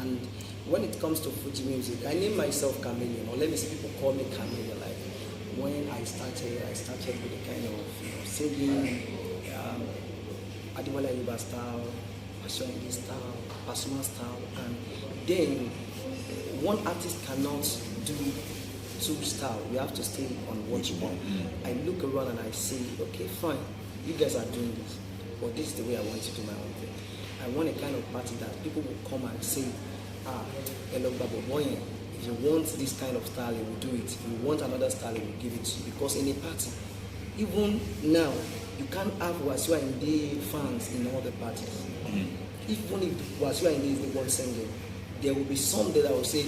And when it comes to Fuji music, I name myself Chameleon, or let me say people call me Chameleon. Like when I started with a kind of singing, Adiwala Yuba style, Ashwandi style, Pasuma style, and then one artist cannot do two style. You have to stay on what you want. I look around and I say, okay, fine, you guys are doing this, but this is the way I want to do my own thing. I want a kind of party that people will come and say, hello, Babo Boy, if you want this kind of style, he will do it. If you want another style, he will give it to you. Because in a party, even now, you can't have Wasiu Ayinde fans in all the parties. Even if Wasiu Ayinde is the one singing, there will be some that will say,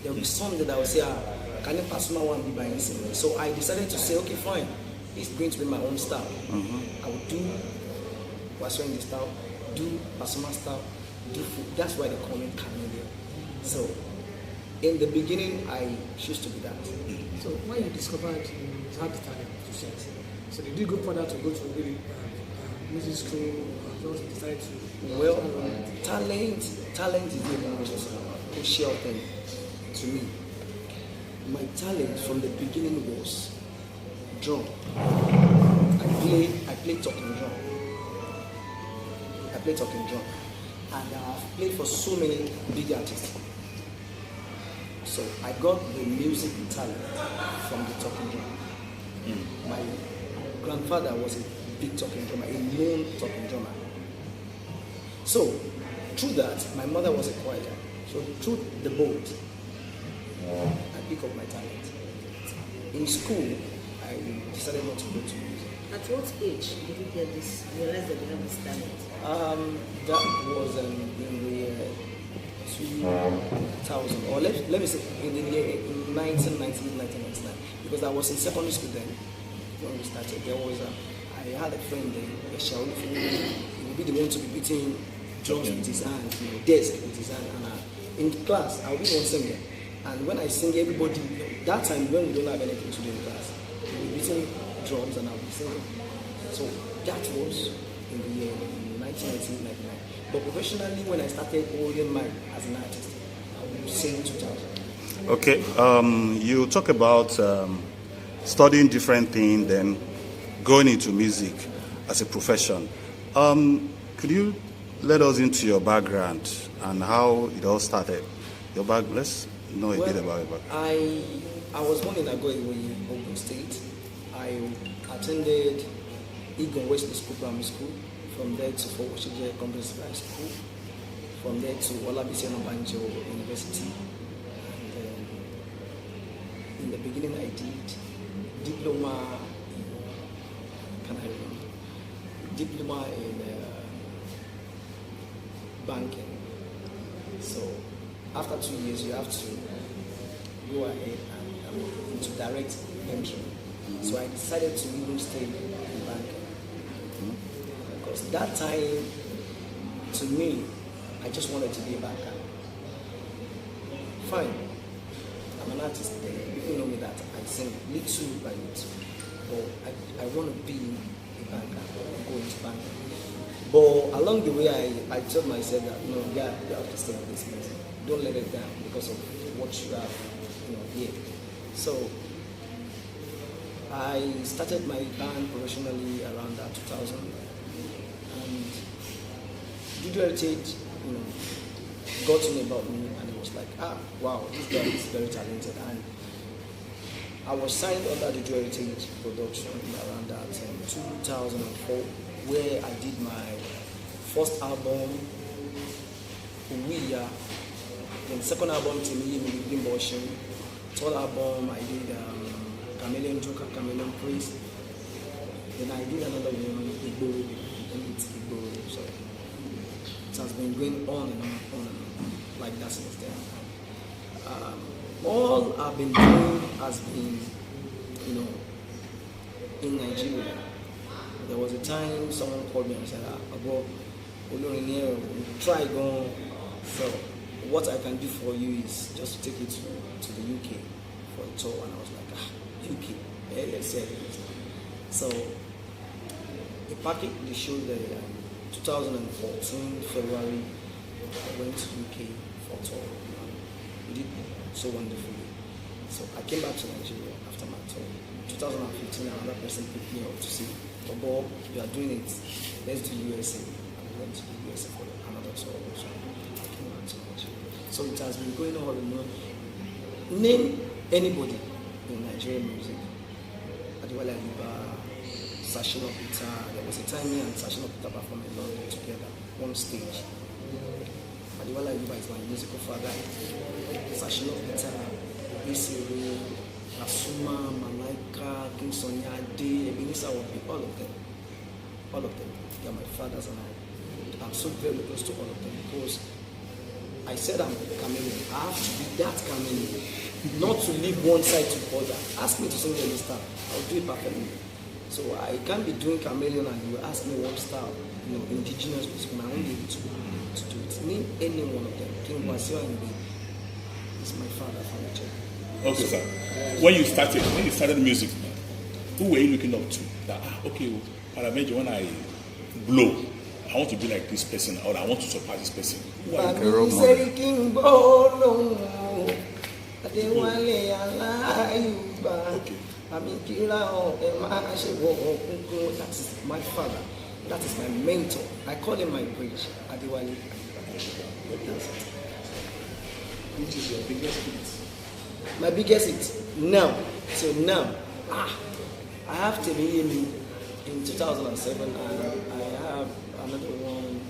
there will be some that will say, can you pass my one be by singing? So I decided to say, okay, fine, it's going to be my own style. I will do Wasiu Ayinde style, do Pasuma style, do food. That's why they call me Chameleon. So in the beginning, I choose to be that. So when you discovered you had the talent to sing, so did you go further to go to really music school, or just decided to? Well, talent is the most crucial thing to me. My talent from the beginning was drum. I play talking drum. And I've played for so many big artists. So I got the music talent from the talking drum. My grandfather was a big talking drummer, a known talking drummer. So through that, my mother was a choir. So through the both, I pick up my talent. In school, I decided not to go to music. At what age did you get this, realize that you have this talent? That was in the year 2000, or let me say in the year 1999, because I was in secondary school then when we started. There was I had a friend then, he would be the one to be beating drums with his hand, desk with his hand, and in class I would be the one singing. And when I sing, everybody, that time when we don't have anything to do in class, we were beating drums and I would be singing. So that was in the year 1999. But professionally, when I started holding mic as an artist, I would sing 2000. Okay, you talk about studying different things, then going into music as a profession. Could you let us into your background and how it all started? Let's know a bit about it. I was born in Agoiwoye, Ogun State. I attended Egon Wesley School Primary School. From there to Fort Washington Comprehensive High School. From there to Olabisi Onabanjo University. And in the beginning, I did diploma in banking. So after 2 years, you have to go ahead and into direct entry. So I decided to even stay in banking. Because that time, to me, I just wanted to be a banker. Fine, I'm an artist. People know me that I sing little by little. But I want to be a banker, go into banking. But along the way, I told myself that, you have to stay in this music. Don't let it down because of what you have, here. So I started my band professionally around 2000. And Juju Heritage, got to know about me, and it was like, wow, this guy is very talented. And I was signed under the Juju Heritage production around that 2004, where I did my first album, Uwiya, then second album, Timi Mibim Boshin, third album, I did Chameleon Joker, Chameleon Priest, then I did another one, Igbo. So it has been going on and on like that since then. All I've been doing has been, in Nigeria. There was a time someone called me and said, Abo, try going. So what I can do for you is just to take you to the UK for a tour. And I was like, UK, let's say it. So they packaged the show there 2014 February, I went to UK for a tour. We did so wonderfully. So I came back to Nigeria after my tour. 2015, another person picked me up to say, Bob, you are doing it. Let's do USA. I went to the USA for another tour. So I came back to Nigeria. So it has been going on and on. Name anybody in Nigerian music. Adewale Ayuba, Sashina Peter. There was a time me and Sashina Peter performed in London together, on stage. Adewale Ayuba is my musical father. Sashina Peter, Isiru, Asuma, Malaika, King Sonia, Ade, Ebenezer Obi, all of them. All of them. They are my fathers and I'm so very close to all of them because I said I'm a chameleon. I have to be that chameleon. Not to leave one side to the other. Ask me to sing any style, I'll do it perfectly. So I can't be doing chameleon and you ask me one style, indigenous music, I won't be able to do it. Name any one of them. King Wasiu Ayinde is my father from Nigeria. Okay, sir. When you started music, who were you looking up to? That okay, Paramejo, when I blow, I want to be like this person, or I want to surpass this person. Who are you? Adewale Ayuba. That is my father. That is my mentor. I call him my bridge. Adewale. Which is your biggest hit? My biggest hit now. So now, I have Tebeyemi in 2007 and I have another one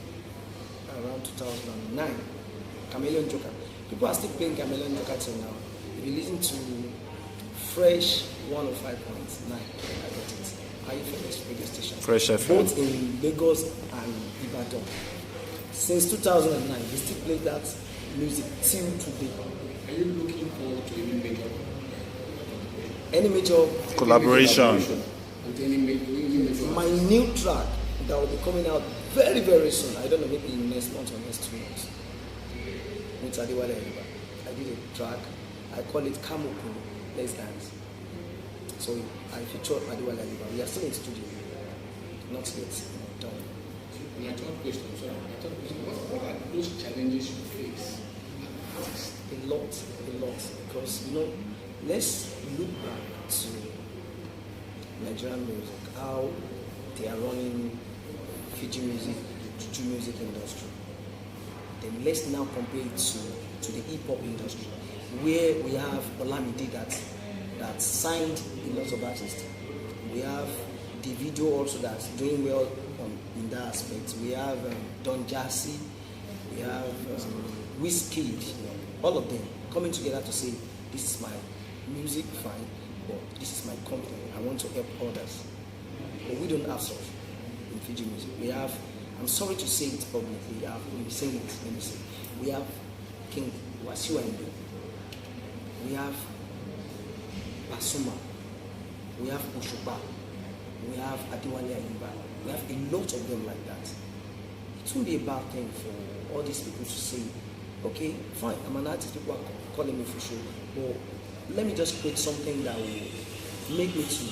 around 2009. Chameleon Joker. People are still playing Chameleon Joker till now. If you listen to Fresh 105.9, I got it. IFMS radio station. Fresh FM. Both in Lagos and Ibadan. Since 2009, we still play that music till today. Are you looking forward to any major Collaboration. with any major? My new track that will be coming out very, very soon. I don't know, maybe in next month or next 2 months. With Adewale Ayuba. I did a track. I call it Kamuku. Let's dance. So I featured Adewale Ayuba. We are still in studio. Not yet done. My third question, what are those challenges you face? A lot. Because let's look back to Nigerian music, how they are running Fiji music, Juju music industry. Then let's now compare it to the hip hop industry, where we have Olamide that signed a lot of artists. We have Davido also that's doing well in that aspect. We have Don Jazzy, we have Wizkid, all of them coming together to say, this is my music, fine, but this is my company. I want to help others. But we don't have such in Fiji music. We have, I'm sorry to say it publicly, let me say it. We have King Wasiu Ayinde. We have Pasuma. We have Oshoba. We have Adewale Ayuba. We have a lot of them like that. It won't be a bad thing for all these people to say, okay, fine, I'm an artist, people are calling me for sure, but let me just create something that will make me to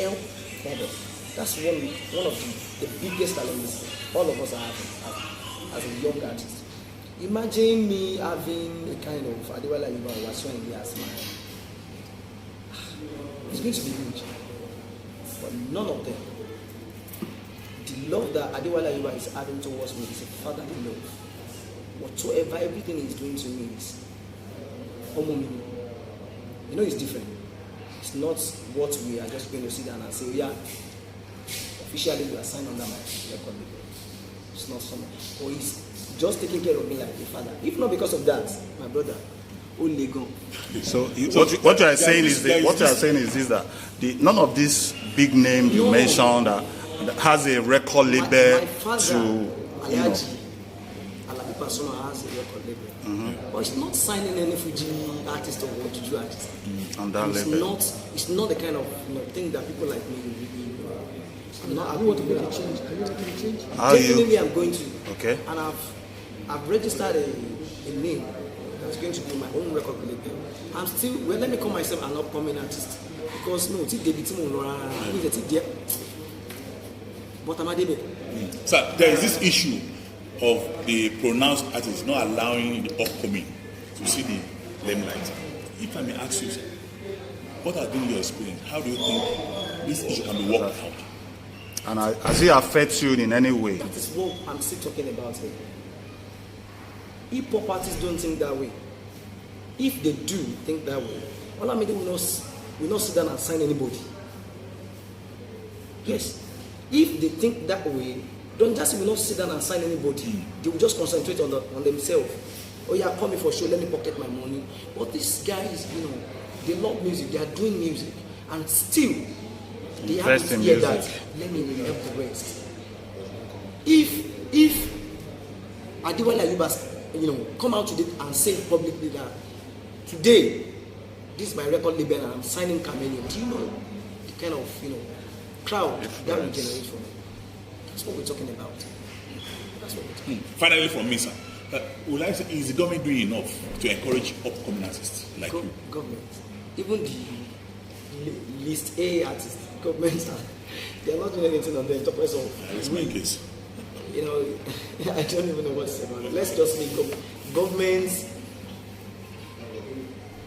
help others. That's one of the biggest challenges all of us are having as a young artist. Imagine me having a kind of Adewale Ayuba or Wasiu Ayinde as my... It's going to be huge. But none of them. The love that Adewale Ayuba is having towards me is a fatherly love. Whatsoever, everything he's doing to me is Omomini. It's different. It's not what we are just going to sit down and say, yeah, officially you are signed under my record label. It's not someone. Or he's just taking care of me like a father. If not because of that, my brother, only gone. So what you are saying is that none of these big names you mentioned that has a record label my father, to Alhaji Alabi Pasuma has a record label. Mm-hmm. But he's not signing any Fuji artist or Juju artist. On that level. It's not the kind of thing that people like me really. I'm not. Are you want to make a change? Are you want to make a change? Definitely, I'm going to. Okay. And I've registered a name that's going to be my own record label. I'm still. Well, let me call myself an upcoming artist because no, it's David Timon. But I'm a David. So there is this issue of the pronounced artists not allowing the upcoming to see the limelight. If I may ask you, sir, what has been your experience? How do you think this issue can be worked out? And has it affected you in any way? That is what I'm still talking about here. Hip hop artists don't think that way. If they do think that way, Olamide will not sit down and sign anybody. Yes. If they think that way, Don Jazzy will not sit down and sign anybody. They will just concentrate on themselves. Oh yeah, call me for show, let me pocket my money. But these guys, they love music, they are doing music, and still they have to hear that. Let me help the rest. If Adewale Ayuba, come out today and say publicly that today this is my record label and I'm signing Chameleon, do you know the kind of crowd that will generate from it? That's what we're talking about. That's what we're talking about. Finally, from me, sir, would I say, is the government doing enough to encourage upcoming artists like you? Government, even the list A artists, governments, they are not doing anything on them. Top of It's my case. I don't even know what to say about it. Let's just make governments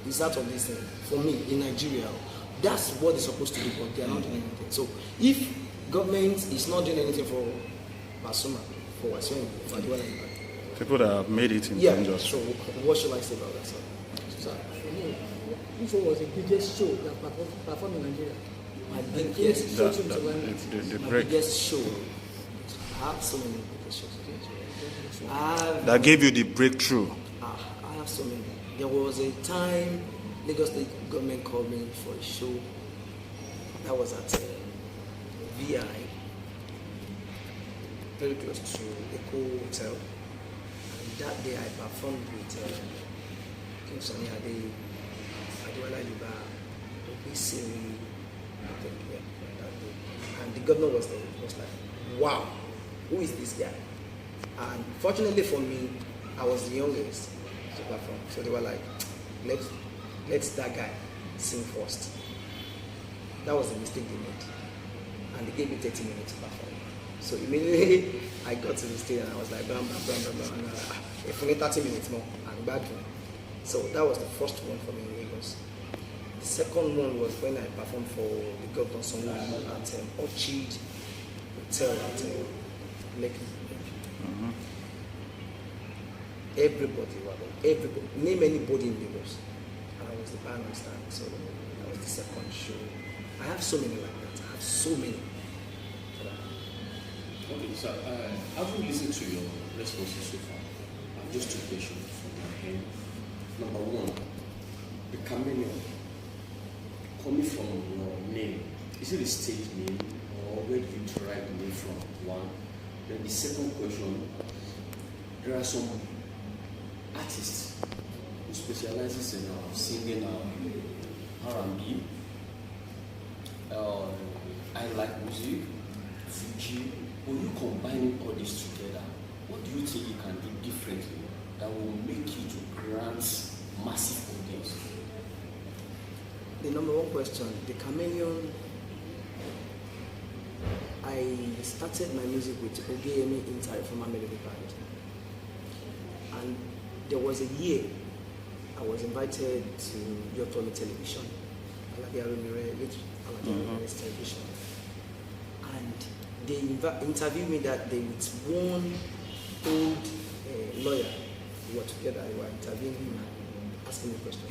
is out of this thing. For me, in Nigeria, that's what they're supposed to do, but they are not doing anything. So if government is not doing anything for Pasuma, for Wasiu, for Adewale, people that have made it in the industry. So what should I say about that, sir? For me, which one was the biggest show that performed in Nigeria? My biggest show. The my break biggest show. I have so many biggest shows. that gave you the breakthrough. I have so many. There was a time Lagos State government called me for a show that was at VI, very close to Echo Hotel. And that day I performed with King Sunny Ade, Adewale Ayuba, Obi Siri, I think, that day. And the governor was there. He was like, wow, who is this guy? And fortunately for me, I was the youngest to perform. So they were like, let's that guy sing first. That was the mistake they made. And they gave me 30 minutes to perform. So immediately I got to the stage and I was like, bam, bam, bam, bam, bam. And if only 30 minutes more, I'm back. So that was the first one for me in Lagos. The second one was when I performed for the Governor Sanwo-Olu at Orchid Hotel at Lekki. Everybody, name anybody in Lagos, and I was the bandstand. So that was the second show. I have so many like that. I have so many. Okay, so having listened to your responses so far, I have just two questions from my end. Number one, the Chameleon, coming from your name, is it a stage name or where do you derive the name from? One. Then the second question, there are some artists who specializes in singing R&B, I like music, Fuji. When you combining all this together, what do you think you can do differently that will make you to grant massive audience? The number one question, the Chameleon. I started my music with Ogeyemi Inter-Reformer Melody Band. And there was a year I was invited to Yotomi Television, Alabi Arumire, which Alabi Arumire Television. And they interviewed me that day with one old lawyer. We were together, we were interviewing him and asking me questions.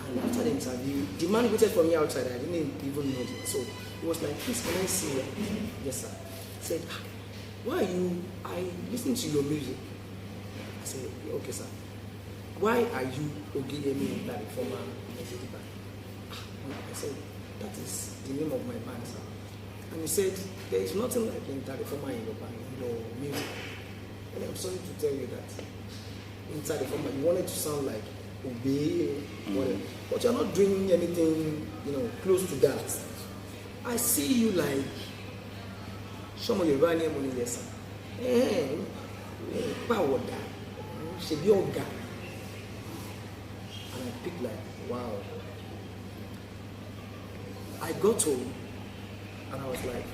And after the interview, the man waited for me outside. I didn't even know it. So he was like, please, can I see you? Yes, sir. I said, why are you? I listen to your music. I said, okay, sir. Why are you Ogeyemi Inter-Reformer Melody Band? I said, that is the name of my band, sir. And he said, there is nothing like Inter-Reformer in your band, in your music. And I'm sorry to tell you that Inter-Reformer, you wanted to sound like Obey, whatever. But you're not doing anything, close to that. I see you like Shomo Yorùbá money, yes, sir. Power that. She be oga. And I picked like, wow. I got home and I was like,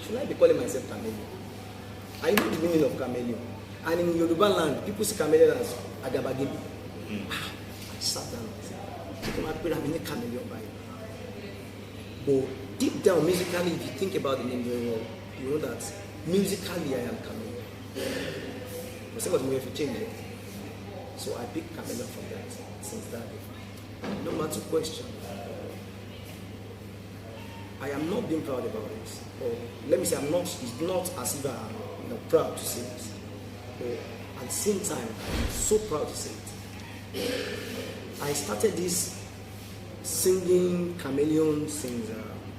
should I be calling myself Chameleon? I know the meaning of chameleon. And in Yoruba land, people see chameleon as Agabagebi. I sat down and said, I'm a chameleon by you. But deep down, musically, if you think about the name very well, you know that musically I am chameleon. But say what we have to change it. So I picked chameleon from that since that day. No matter question. I am not being proud about this. Or let me say it's not as if I'm proud to say this. But at the same time, I'm so proud to say it. I started this singing chameleon since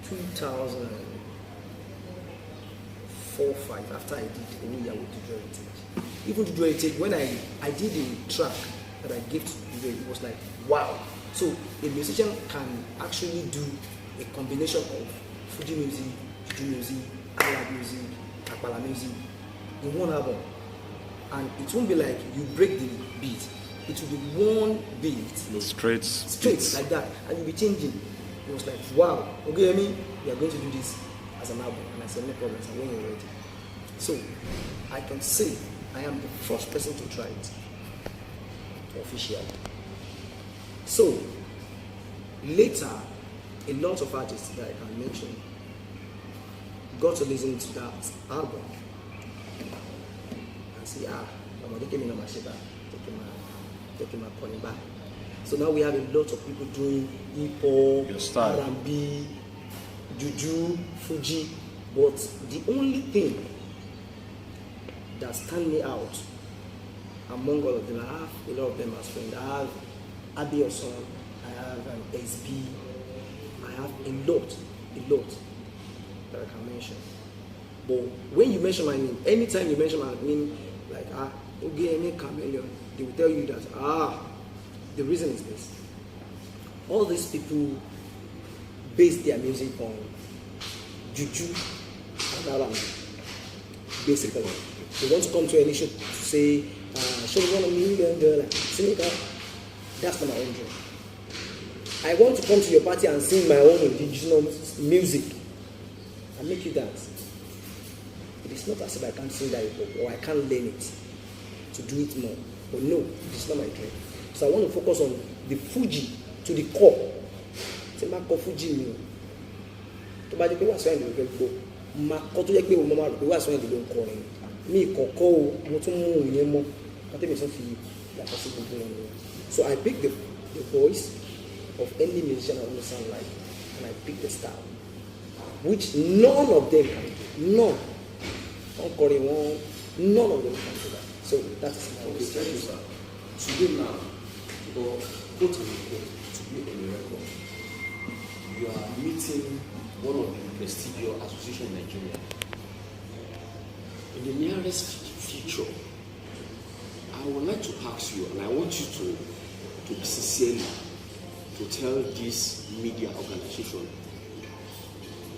2004-5 after I did a new year with Dudu Heritage. Even Dudu Heritage, when I did a track that I gave to Dudu, it was like, wow. So a musician can actually do a combination of Fuji music, Juju music, Arab music, Akbala music in one album. And it won't be like you break the beat. It will be one beat. Straight like that. And you'll be changing. It was like, wow, okay, Amy, we are going to do this as an album. And I said, no problem, I'm when you're ready. So I can say I am the first person to try it officially. So later, a lot of artists that I can mention got to listen to that album and say, I'm taking my sheba, taking my pony back. So now we have a lot of people doing hip hop, R&B, Juju, Fuji, but the only thing that stands me out among all of them, I have a lot of them as friends. I have Abi Oson, I have SB, I have a lot that I can mention. But when you mention my name, anytime you mention my name, like Ogeyemi Chameleon, they will tell you that the reason is this. All these people base their music on Juju and R&B. Basically, they want to come to any show to say, show me $1 million, that's not my own dream. I want to come to your party and sing my own indigenous music and make you dance. It is not as if I can't sing that or I can't learn it to do it more. But no, it is not my dream. So I want to focus on the Fuji to the core. Say, ma ko Fuji mi. To ba je pe wa so en de gbo. Ma ko to je pe o mo ma ro pe wa so en de lo nko rin. Mi koko o mo tun mu yen mo. Ka te mi so fi la possible thing. So I pick the voice of any musician I want to sound like, and I pick the style, which none of them can do. None. None of them can do that. So that is my Okay, thank you, sir. Today now, for quote unquote, to be on the record, you are meeting one of the prestigious associations in Nigeria. In the nearest future, I would like to ask you, and I want you to be sincerely to tell this media organization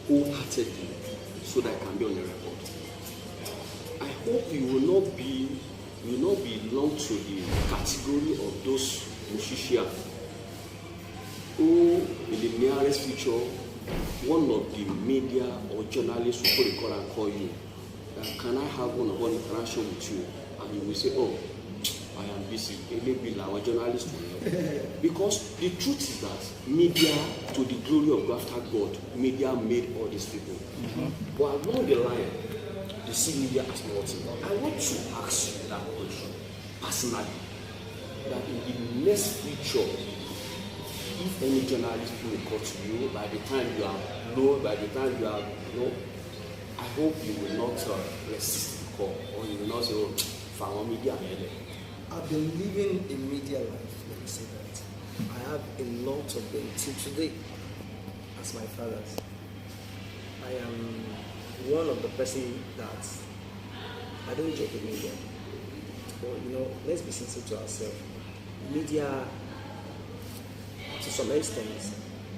wholeheartedly so that I can be on the record. I hope you will not belong to the category of those musicians who in the nearest future one of the media or journalists will put a call and call you. Can I have one-on-one interaction with you? And you will say, oh, I am busy. Maybe our journalist will help. Because the truth is that media, to the glory of God, media made all these people. Mm-hmm. But along the line, they see media as nothing. I want to ask you that question personally. That in the next future, if any journalist will call to you, by the time you are low, by the time you are low, I hope you will not resist the call, or you will not say, oh, for media. I've been living a media life, let me say that. I have a lot of them till today as my fathers. I am one of the person that I don't joke with media. But let's be sincere to ourselves. Media, to some extent,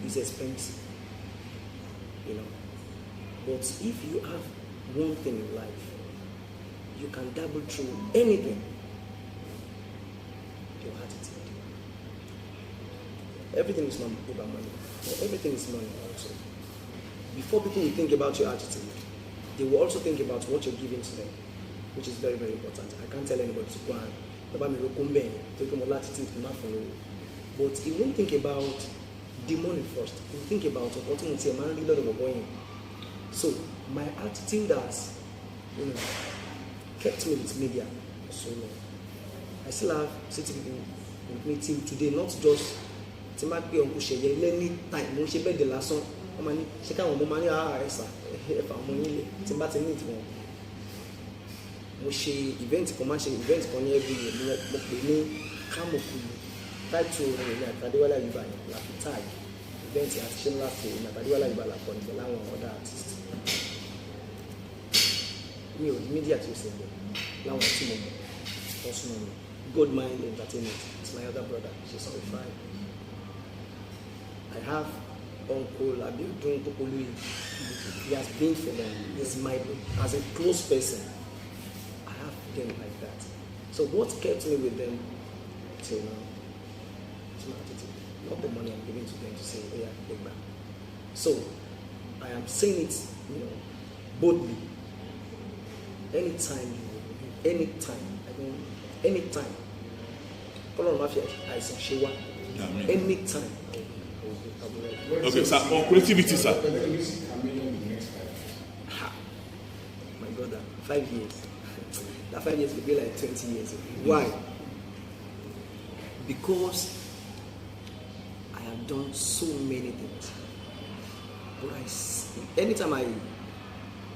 is expensive. But if you have one thing in life, you can dabble through anything. Your attitude. Everything is not about money. Everything is money also. Before people will think about your attitude, they will also think about what you're giving to them. which is very, very important. I can't tell anybody to go and about me take more latitude, not follow. But he won't think about the money first. He will think about opportunity. A man really of going. So my attitude has, kept me with media for so long. I still have city people with me till today, not just to make me uncle share any time. When she bed the last song, I'm money. She can't want money. If I'm money, it's about to meet one. Mo ṣe event kan máa ṣe event kan ní every year mo pè ní Kámọ̀kùlù title rẹ̀ ní Àtàdéwálé Àyùbá la fi tag event àti ṣe ńlá fún ní Àtàdéwálé Àyùbá la kọ́ ní pẹ̀lú àwọn other artists mi ò ní media tí ó ṣe bẹ̀ láwọn tí mo mọ̀ ọ̀sùn mi Goldmine Entertainment, it's my other brother, she's on fine. I have Uncle Abiodun Popolu, he has been for them, he's my, as a close person. Them like that. So what kept me with them till now is my attitude, not the money I'm giving to them to say, oh yeah, big man. So I am saying it, boldly. Anytime, anytime. Anytime. Okay, sir. On creativity, sir. My brother, 5 years. That 5 years will be like 20 years ago. Why? Because I have done so many things. But anytime I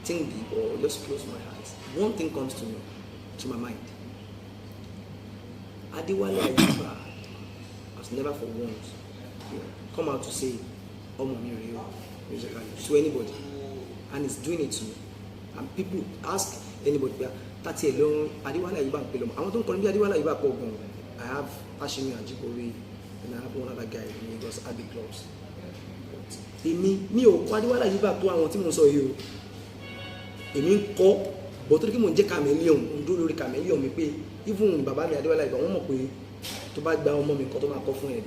think deep or just close my eyes, one thing comes to my mind. Adewale Ayuba has never for once come out to say, "Oh, money real musically" to anybody, and he's doing it to me. And people ask anybody, "Tati alone, Adewale Ayuba pelom." I want to call him Adewale Ayuba Pogon. I have Ashimi Ajibori, and I have one other guy in Lagos, Abbey Clubs. Me o Adewale Ayuba to àwọn tí mo sọ yìí o. Èmi ń kọ́, but torí kí mo jẹ́ chameleon, mo dúró lórí chameleon mi pé even bàbá mi Adéwálé Ayuba wọ́n mọ̀ pé tó bá gba ọmọ mi kan tó máa kọ́ fún ẹ̀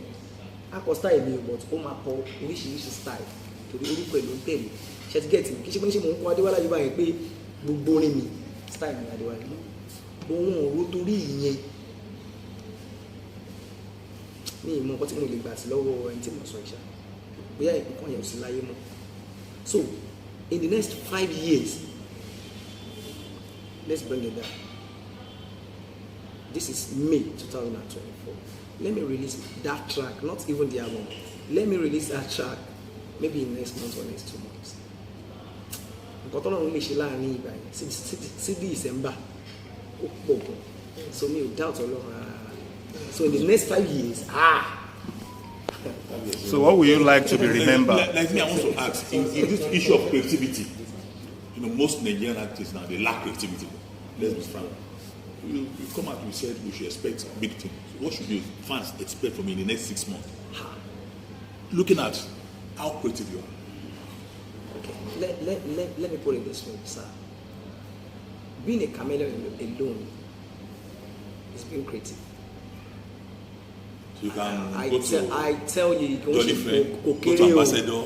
akọ style mi but ó máa kọ oríṣiríṣi style torí orúkọ ẹ̀ ló ń tẹ̀lé ṣe ti gẹ̀ẹ́tì kí ṣe pé mo ń kọ́ Adéwálé Ayuba yẹn pé gbogbo orin mi style mi Adéwálé ohun ọ̀rọ̀ torí ìyẹn ní ìmọ̀ nǹkan tí mo lè gbà sí lọ́wọ́ ẹni tí mo sọ ìṣá bóyá nǹkan yẹn ò sí láyé mọ́. So in the next 5 years, let's bring it down. This is May 2024. Let me release that track, not even the album. Let me release that track maybe in next month or next 2 months. Nǹkan tó lọ́run lè ṣe láàrin ìgbà yẹn sí December ó pọ̀ gan. So mi ò doubt Ọlọ́run. So in the next 5 years, So what would you like to be remembered? Like me, I want to ask, in this issue of creativity, most Nigerian artists now, they lack creativity. Let's be frank. You come out, you said we should expect big things. What should the fans expect from you in the next 6 months? Looking at how creative you are. Okay, let me put it this way, sir. Being a chameleon alone is being creative. So you can I tell you, go to Ambassador.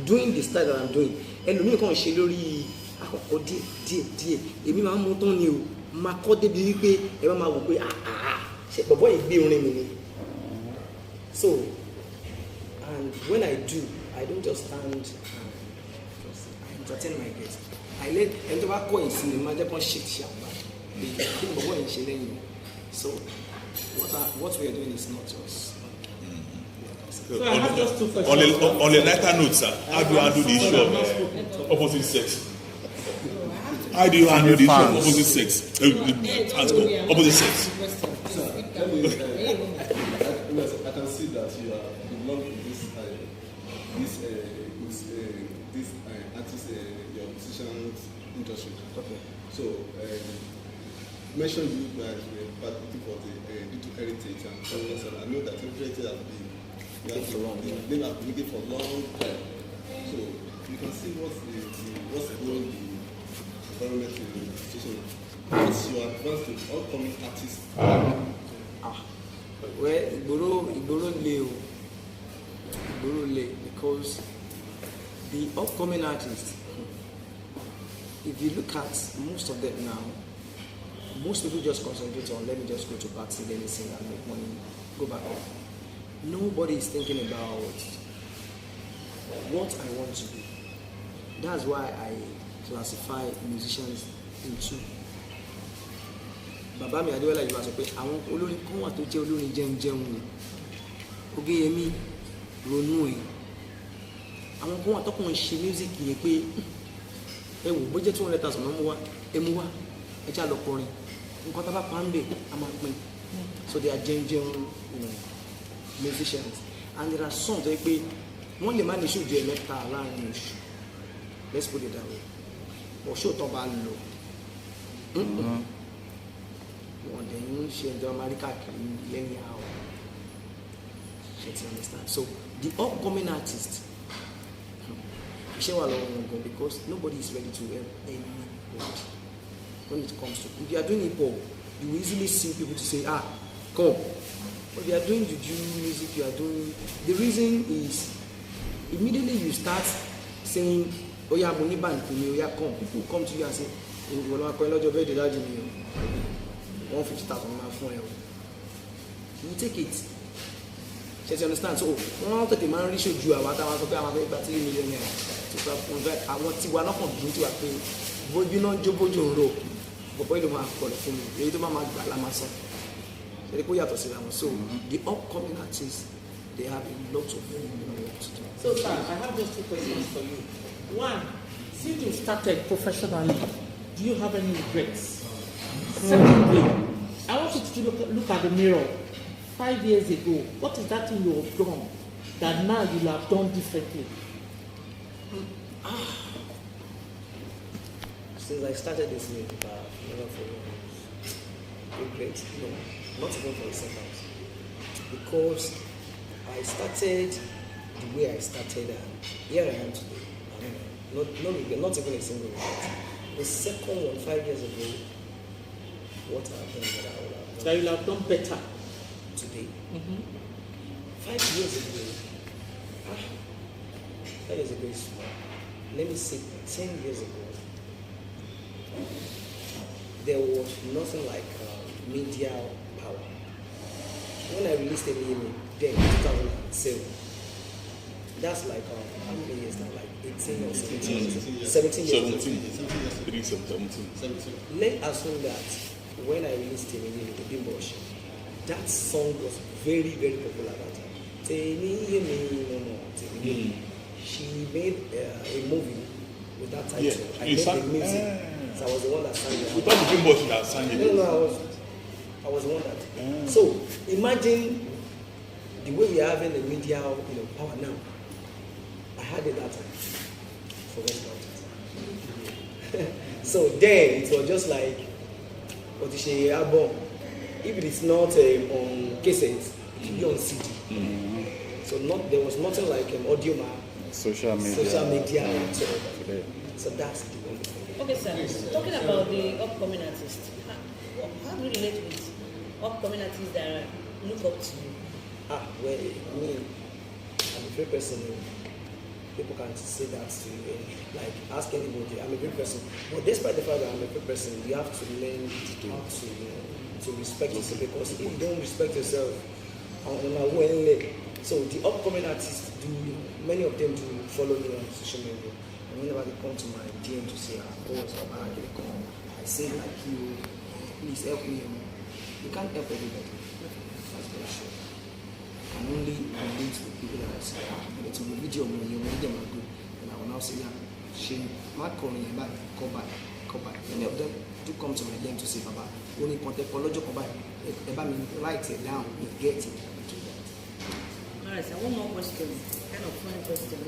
Doing the style that I'm doing, and you can ṣe lórí àkọ́kọ́ díẹ̀. Èmi máa ń mú tán ni o, máa kọ́ débi wípé ẹ máa wò pé ṣe bọ̀bọ̀ yìí gbé orin mi ni. So, and when I do, I don't just stand and I entertain my guests. I let ẹni tó bá kọ́ ìsinmi máa jẹ́ kán ṣe àgbà. Kí ni bọ̀bọ̀ yìí ṣe lẹ́yìn mi? So, what we are doing is not just. So I have just 2 questions. On a lighter note, sir, how do you handle the issue of opposite sex? How do you handle the issue of opposite sex? Opposite sex. Sir, I can see that you belong to this artist, your musicians industry. Okay. So, mention you guys were participating for the little heritage and so on. I know that heritage has been. They have been making for a long time. So you can see what's going the environment in the situation. What's your advice to upcoming artists? Well, Igboro lay because the upcoming artists, if you look at most of them now, most people just concentrate on, let me just go to party, let me sing and make money, go back home. Nobody is thinking about what I want to do. That's why I classify musicians into. Bàbá mi Adéwálé Àyùbá sọ pé àwọn olórin kan wà tó jẹ́ olórin jẹun ni. Ogeyemi ronú ẹ̀. Àwọn kan wà tọkùnrin ṣe music yẹn pé ẹ wò bó jẹ́ 200,000 mọ́ wá ẹ mú wá ẹ já lọ kọrin. Nǹkan tá a bá pa ń bẹ̀ a máa pín. So they are jẹun musicians. And there are some tó yẹ pé wọ́n lè má ní ṣojú ẹ̀ mẹ́ta láàrin oṣù. Let's put it that way. But ṣó tán bá lò. Wọ́n dẹ̀ ń ṣe ẹjọ́ Amẹ́ríkà kiri lẹ́yìn àwọn. You understand? So the upcoming artist, because nobody is ready to help anybody when it comes to. If you are doing hip hop, you will easily see people to say, come. But if you are doing juju music, you are doing. The reason is immediately you start saying, oh yeah, money band, oh yeah, come. People come to you and say, you will 150,000 my phone. You take it. You understand? So one of the man should do about 3 million naira. I want to one of them to pay. But you know, Jobo Joro, but boy, don't have for me. You don't have Lamasa. So the upcoming artists, they have a lot of work to do. So, sir, I have just 2 questions for you. One, since you started professionally, do you have any regrets? Secondly, I want you to look at the mirror. 5 years ago, what is that thing you have done that now you have done differently? Since I started this music, I've never regret. No, not even for a second. Because I started the way I started, and here I am today. Not even a single regret. The second one, 5 years ago, what I've done that I would have done. That you have done better today. 5 years ago, 5 years ago is small. Let me say 10 years ago, there was nothing like media power. When I released a name then 2007, that's like how many years now? Like 18 or 17 years. 17 years. 17. Let's assume that when I released a name, the Bimbosh, that song was very, very popular at that time. She made a movie with that title. Yeah. I made the music. So I was the one that sang it. You thought the Bimbosh that sang it? No, I was the one that. So imagine the way we are having the media, power now. I had it that time. Forget about it. So then it was just like what is a album. If it is not on cassette, it should be on CD. So there was nothing like audio map, social media. So that's the one. Okay, sir. Talking about the upcoming artists, how do you relate with upcoming artists that look up to you? Well, me, I'm a free person. People can say that to you, like ask anybody. I'm a free person, but despite the fact that I'm a free person, you have to learn how to respect yourself, because if you don't respect yourself, so the upcoming artists many of them do follow me on social media. And whenever they come to my DM to say, I sing like you, please help me. You can't help everybody. That's very sure. I can only relate to the people that I see. It's a video on your media, and I will now say, she might call me back, come back. Many of them do come to my DM to say, Baba, only contact write it down, you get it. Alright, so one more question, kind of funny question.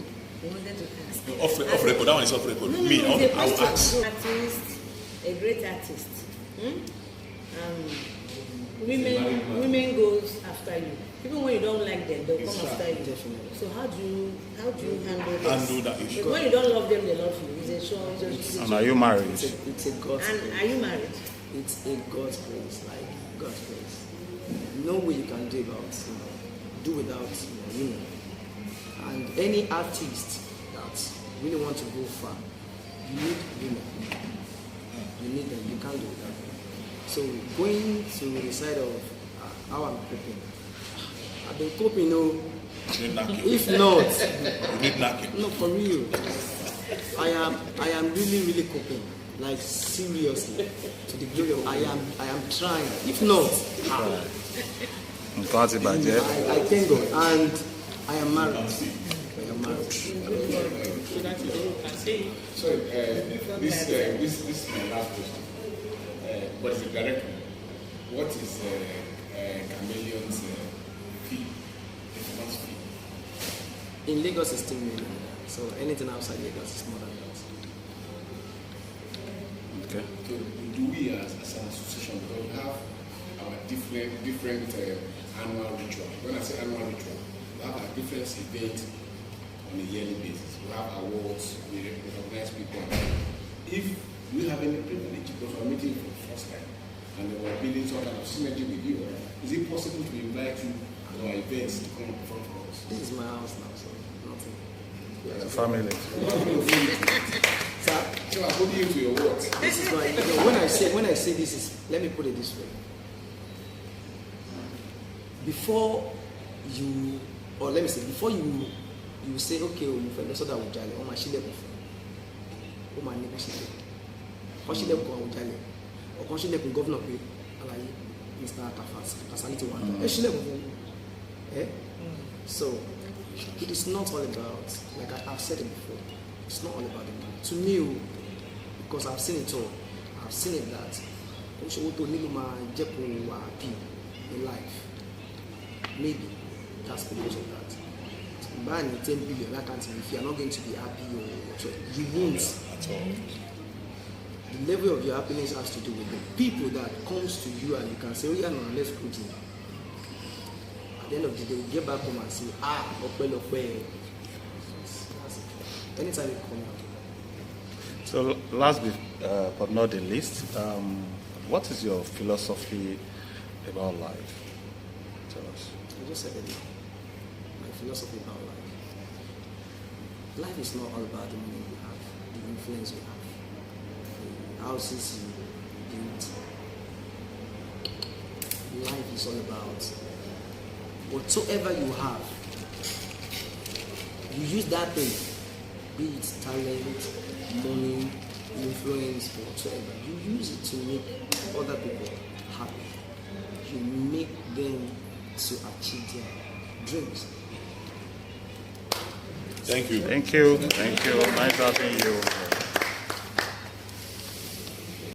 We wanted to ask. No, off record, that one is off record. No, Me, I will ask. Artist, a great artist. Women goes after you. Even when you don't like them, they'll come after you. Definitely. So how do you handle this? Handle that issue. Because when you don't love them, they love you. It's a show. And are you married? It's a God's And grace. are you married? It's a God's grace, like God's grace. No way you can do about, do without, And any artist that really want to go far, you need women. You need them. You can't do it that way. So going to the side of how I'm coping. I've been coping, You need knacking. if not, You need knacking. no, for real. I am really coping. Like seriously. To the glory of I am trying. If not, Nǹkan ti bàjẹ́. I thank God. And I am married. I am married. So that you can say. So this is my last question. But it's a direct one. What is Chameleon's fee? Performance fee? In Lagos it's 10 million. So anything outside Lagos is more than that. Okay. So do we as an association, because we have our different annual ritual. When I say annual ritual, we have our different events on a yearly basis. We have awards, we recognize people. If we have any privilege, because we're meeting for the first time, and we're building some kind of synergy with you, is it possible to invite you to our events to come and perform for us? This is my house now, so nothing. Family. Sir, So I'm holding you to your words. this is my when I say this is, let me put it this way. Before you, or let me say, before you say, okay, you fẹ́ lọ sọ́dọ̀ Àwùjalẹ̀, ọmọ àṣìlẹ̀kùn fún, ọmọ àníkàṣìlẹ̀, ọ̀ṣìlẹ̀kùn Àwùjalẹ̀, ọ̀kan ṣìlẹ̀kùn gọ́vnà pé àlàyé Mr. Kasali ti wà ní ṣìlẹ̀kùn fún ẹ. So it is not all about, like I've said it before, it's not all about the money. To me, because I've seen it all, I've seen it that Oṣowo tó nílò máa jẹ́ kó wà happy in life. Maybe that's because of that. Buying 10 billion, that can't if you are not going to be happy or you won't. At all. The level of your happiness has to do with the people that comes to you and you can say, oh yeah, no, let's go to. At the end of the day, you get back home and say, okwe. Anytime you come out. So last but not the least, what is your philosophy about life? Tell us. I just said it. My philosophy about life. Life is not all about the money we have, the influence we have, the houses you build. Life is all about whatsoever you have. You use that thing, be it talent, money, influence, whatsoever. You use it to make other people happy. You make them to achieve their dreams. Thank you. Thank you. Nice having you.